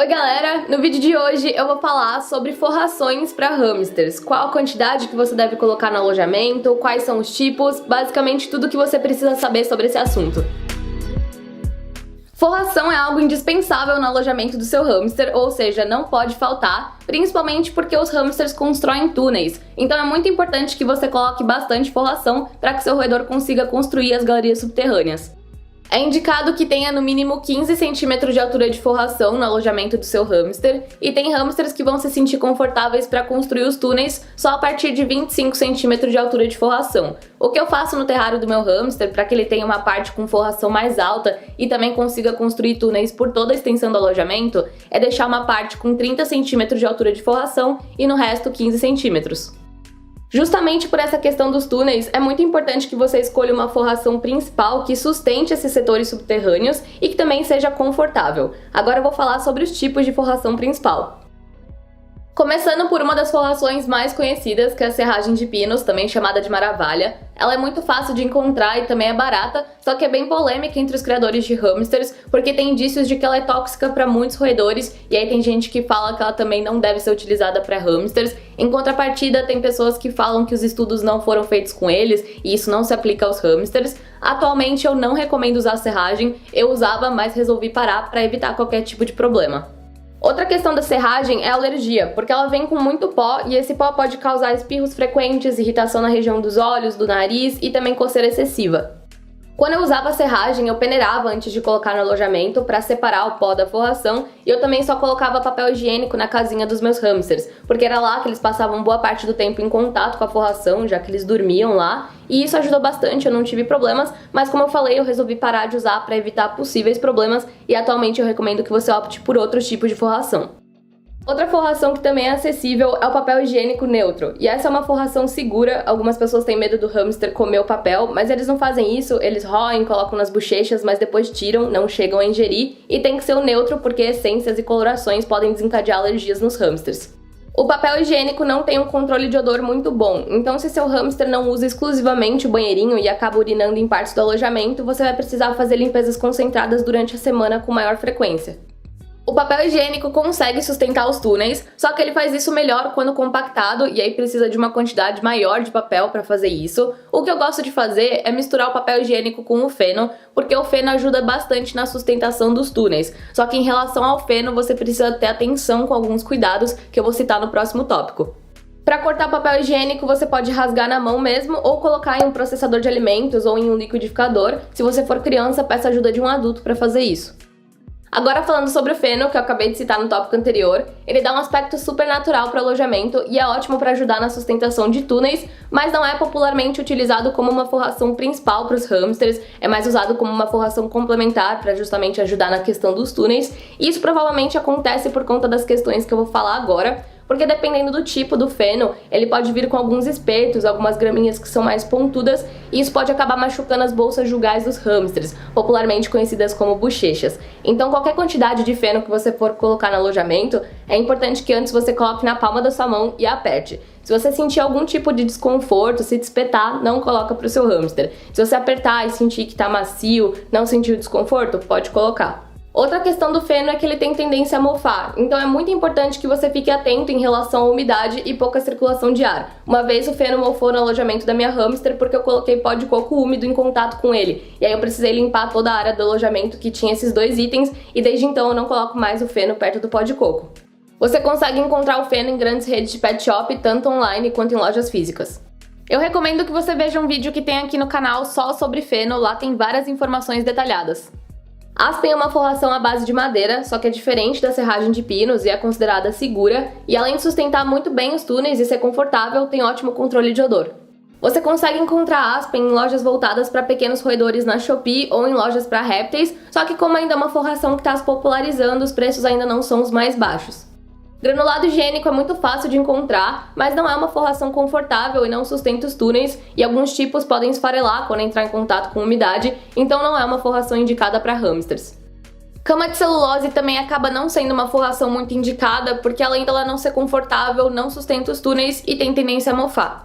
Oi galera, no vídeo de hoje eu vou falar sobre forrações para hamsters, qual a quantidade que você deve colocar no alojamento, quais são os tipos, basicamente tudo que você precisa saber sobre esse assunto. Forração é algo indispensável no alojamento do seu hamster, ou seja, não pode faltar, principalmente porque os hamsters constroem túneis, então é muito importante que você coloque bastante forração para que seu roedor consiga construir as galerias subterrâneas. É indicado que tenha no mínimo 15 centímetros de altura de forração no alojamento do seu hamster, e tem hamsters que vão se sentir confortáveis para construir os túneis só a partir de 25 centímetros de altura de forração. O que eu faço no terrário do meu hamster para que ele tenha uma parte com forração mais alta e também consiga construir túneis por toda a extensão do alojamento é deixar uma parte com 30 centímetros de altura de forração e no resto 15 centímetros. Justamente por essa questão dos túneis, é muito importante que você escolha uma forração principal que sustente esses setores subterrâneos e que também seja confortável. Agora eu vou falar sobre os tipos de forração principal. Começando por uma das forrações mais conhecidas, que é a serragem de pinos, também chamada de maravalha. Ela é muito fácil de encontrar e também é barata, só que é bem polêmica entre os criadores de hamsters, porque tem indícios de que ela é tóxica para muitos roedores, e aí tem gente que fala que ela também não deve ser utilizada para hamsters. Em contrapartida, tem pessoas que falam que os estudos não foram feitos com eles, e isso não se aplica aos hamsters. Atualmente eu não recomendo usar serragem, eu usava, mas resolvi parar para evitar qualquer tipo de problema. Outra questão da serragem é a alergia, porque ela vem com muito pó e esse pó pode causar espirros frequentes, irritação na região dos olhos, do nariz e também coceira excessiva. Quando eu usava a serragem, eu peneirava antes de colocar no alojamento para separar o pó da forração, e eu também só colocava papel higiênico na casinha dos meus hamsters, porque era lá que eles passavam boa parte do tempo em contato com a forração, já que eles dormiam lá, e isso ajudou bastante, eu não tive problemas, mas como eu falei, eu resolvi parar de usar para evitar possíveis problemas, e atualmente eu recomendo que você opte por outros tipos de forração. Outra forração que também é acessível é o papel higiênico neutro, e essa é uma forração segura. Algumas pessoas têm medo do hamster comer o papel, mas eles não fazem isso, eles roem, colocam nas bochechas, mas depois tiram, não chegam a ingerir, e tem que ser o neutro porque essências e colorações podem desencadear alergias nos hamsters. O papel higiênico não tem um controle de odor muito bom, então se seu hamster não usa exclusivamente o banheirinho e acaba urinando em partes do alojamento, você vai precisar fazer limpezas concentradas durante a semana com maior frequência. O papel higiênico consegue sustentar os túneis, só que ele faz isso melhor quando compactado e aí precisa de uma quantidade maior de papel para fazer isso. O que eu gosto de fazer é misturar o papel higiênico com o feno, porque o feno ajuda bastante na sustentação dos túneis. Só que em relação ao feno você precisa ter atenção com alguns cuidados que eu vou citar no próximo tópico. Para cortar papel higiênico você pode rasgar na mão mesmo ou colocar em um processador de alimentos ou em um liquidificador. Se você for criança, peça ajuda de um adulto para fazer isso. Agora falando sobre o feno, que eu acabei de citar no tópico anterior, ele dá um aspecto super natural para o alojamento e é ótimo para ajudar na sustentação de túneis, mas não é popularmente utilizado como uma forração principal para os hamsters, é mais usado como uma forração complementar para justamente ajudar na questão dos túneis, e isso provavelmente acontece por conta das questões que eu vou falar agora, porque dependendo do tipo do feno, ele pode vir com alguns espetos, algumas graminhas que são mais pontudas, e isso pode acabar machucando as bolsas jugais dos hamsters, popularmente conhecidas como bochechas. Então qualquer quantidade de feno que você for colocar no alojamento, é importante que antes você coloque na palma da sua mão e aperte. Se você sentir algum tipo de desconforto, se despetar, não coloca para o seu hamster. Se você apertar e sentir que está macio, não sentir o desconforto, pode colocar. Outra questão do feno é que ele tem tendência a mofar, então é muito importante que você fique atento em relação à umidade e pouca circulação de ar. Uma vez o feno mofou no alojamento da minha hamster porque eu coloquei pó de coco úmido em contato com ele, e aí eu precisei limpar toda a área do alojamento que tinha esses dois itens, e desde então eu não coloco mais o feno perto do pó de coco. Você consegue encontrar o feno em grandes redes de pet shop, tanto online quanto em lojas físicas. Eu recomendo que você veja um vídeo que tem aqui no canal só sobre feno, lá tem várias informações detalhadas. Aspen é uma forração à base de madeira, só que é diferente da serragem de pinos e é considerada segura, e além de sustentar muito bem os túneis e ser confortável, tem ótimo controle de odor. Você consegue encontrar Aspen em lojas voltadas para pequenos roedores na Shopee ou em lojas para répteis, só que como ainda é uma forração que está se popularizando, os preços ainda não são os mais baixos. Granulado higiênico é muito fácil de encontrar, mas não é uma forração confortável e não sustenta os túneis, e alguns tipos podem esfarelar quando entrar em contato com umidade, então não é uma forração indicada para hamsters. Cama de celulose também acaba não sendo uma forração muito indicada, porque além dela não ser confortável, não sustenta os túneis e tem tendência a mofar.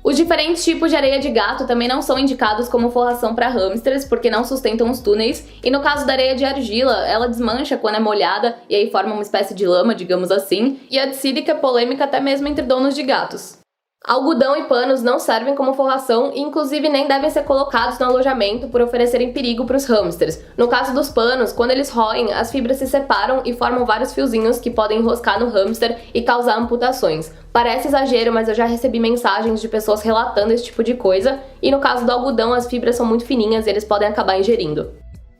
Os diferentes tipos de areia de gato também não são indicados como forração para hamsters, porque não sustentam os túneis, e no caso da areia de argila, ela desmancha quando é molhada e aí forma uma espécie de lama, digamos assim, e a psídica é polêmica até mesmo entre donos de gatos. Algodão e panos não servem como forração e inclusive nem devem ser colocados no alojamento por oferecerem perigo para os hamsters. No caso dos panos, quando eles roem, as fibras se separam e formam vários fiozinhos que podem enroscar no hamster e causar amputações. Parece exagero, mas eu já recebi mensagens de pessoas relatando esse tipo de coisa, e no caso do algodão as fibras são muito fininhas e eles podem acabar ingerindo.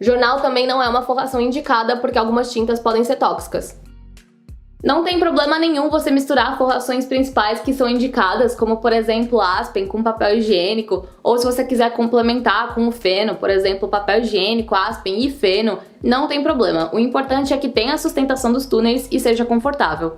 Jornal também não é uma forração indicada porque algumas tintas podem ser tóxicas. Não tem problema nenhum você misturar forrações principais que são indicadas, como por exemplo aspen com papel higiênico, ou se você quiser complementar com o feno, por exemplo papel higiênico, aspen e feno, não tem problema. O importante é que tenha a sustentação dos túneis e seja confortável.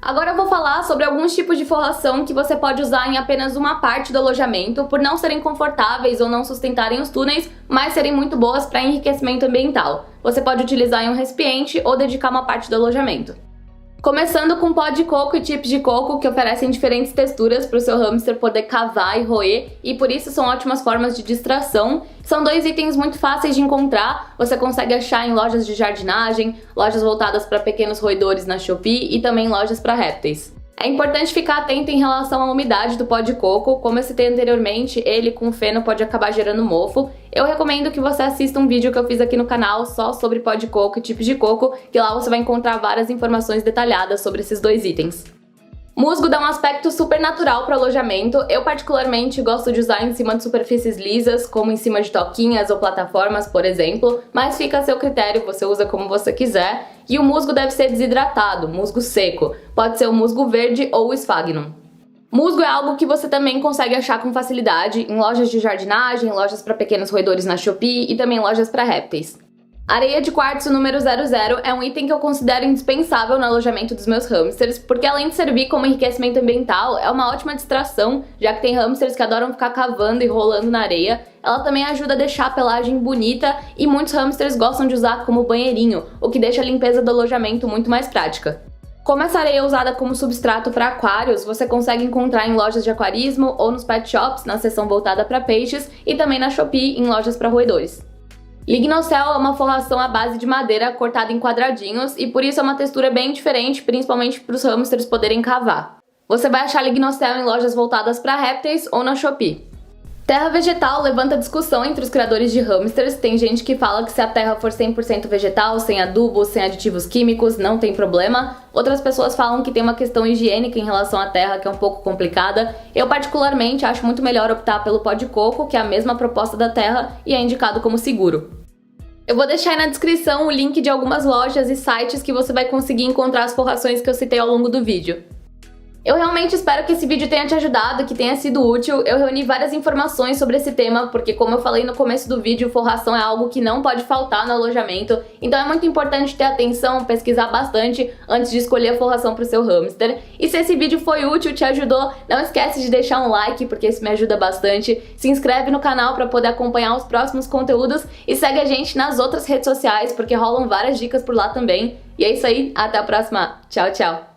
Agora eu vou falar sobre alguns tipos de forração que você pode usar em apenas uma parte do alojamento, por não serem confortáveis ou não sustentarem os túneis, mas serem muito boas para enriquecimento ambiental. Você pode utilizar em um recipiente ou dedicar uma parte do alojamento. Começando com pó de coco e chips de coco, que oferecem diferentes texturas para o seu hamster poder cavar e roer, e por isso são ótimas formas de distração. São dois itens muito fáceis de encontrar, você consegue achar em lojas de jardinagem, lojas voltadas para pequenos roedores na Shopee e também lojas para répteis. É importante ficar atento em relação à umidade do pó de coco, como eu citei anteriormente, ele com feno pode acabar gerando mofo. Eu recomendo que você assista um vídeo que eu fiz aqui no canal só sobre pó de coco e tipos de coco, que lá você vai encontrar várias informações detalhadas sobre esses dois itens. Musgo dá um aspecto super natural para o alojamento. Eu particularmente gosto de usar em cima de superfícies lisas, como em cima de toquinhas ou plataformas, por exemplo, mas fica a seu critério, você usa como você quiser. E o musgo deve ser desidratado, musgo seco. Pode ser o musgo verde ou o sphagnum. Musgo é algo que você também consegue achar com facilidade em lojas de jardinagem, lojas para pequenos roedores na Shopee e também lojas para répteis. Areia de quartzo número 00 é um item que eu considero indispensável no alojamento dos meus hamsters, porque além de servir como enriquecimento ambiental, é uma ótima distração, já que tem hamsters que adoram ficar cavando e rolando na areia. Ela também ajuda a deixar a pelagem bonita e muitos hamsters gostam de usar como banheirinho, o que deixa a limpeza do alojamento muito mais prática. Como essa areia é usada como substrato para aquários, você consegue encontrar em lojas de aquarismo ou nos pet shops, na seção voltada para peixes, e também na Shopee em lojas para roedores. Lignocell é uma forração à base de madeira cortada em quadradinhos e por isso é uma textura bem diferente, principalmente para os hamsters poderem cavar. Você vai achar Lignocell em lojas voltadas para répteis ou na Shopee. Terra vegetal levanta discussão entre os criadores de hamsters. Tem gente que fala que se a terra for 100% vegetal, sem adubo, sem aditivos químicos, não tem problema. Outras pessoas falam que tem uma questão higiênica em relação à terra que é um pouco complicada. Eu particularmente acho muito melhor optar pelo pó de coco, que é a mesma proposta da terra e é indicado como seguro. Eu vou deixar aí na descrição o link de algumas lojas e sites que você vai conseguir encontrar as forrações que eu citei ao longo do vídeo. Eu realmente espero que esse vídeo tenha te ajudado, que tenha sido útil. Eu reuni várias informações sobre esse tema, porque como eu falei no começo do vídeo, forração é algo que não pode faltar no alojamento. Então é muito importante ter atenção, pesquisar bastante antes de escolher a forração para o seu hamster. E se esse vídeo foi útil, te ajudou, não esquece de deixar um like, porque isso me ajuda bastante. Se inscreve no canal para poder acompanhar os próximos conteúdos e segue a gente nas outras redes sociais, porque rolam várias dicas por lá também. E é isso aí, até a próxima. Tchau, tchau!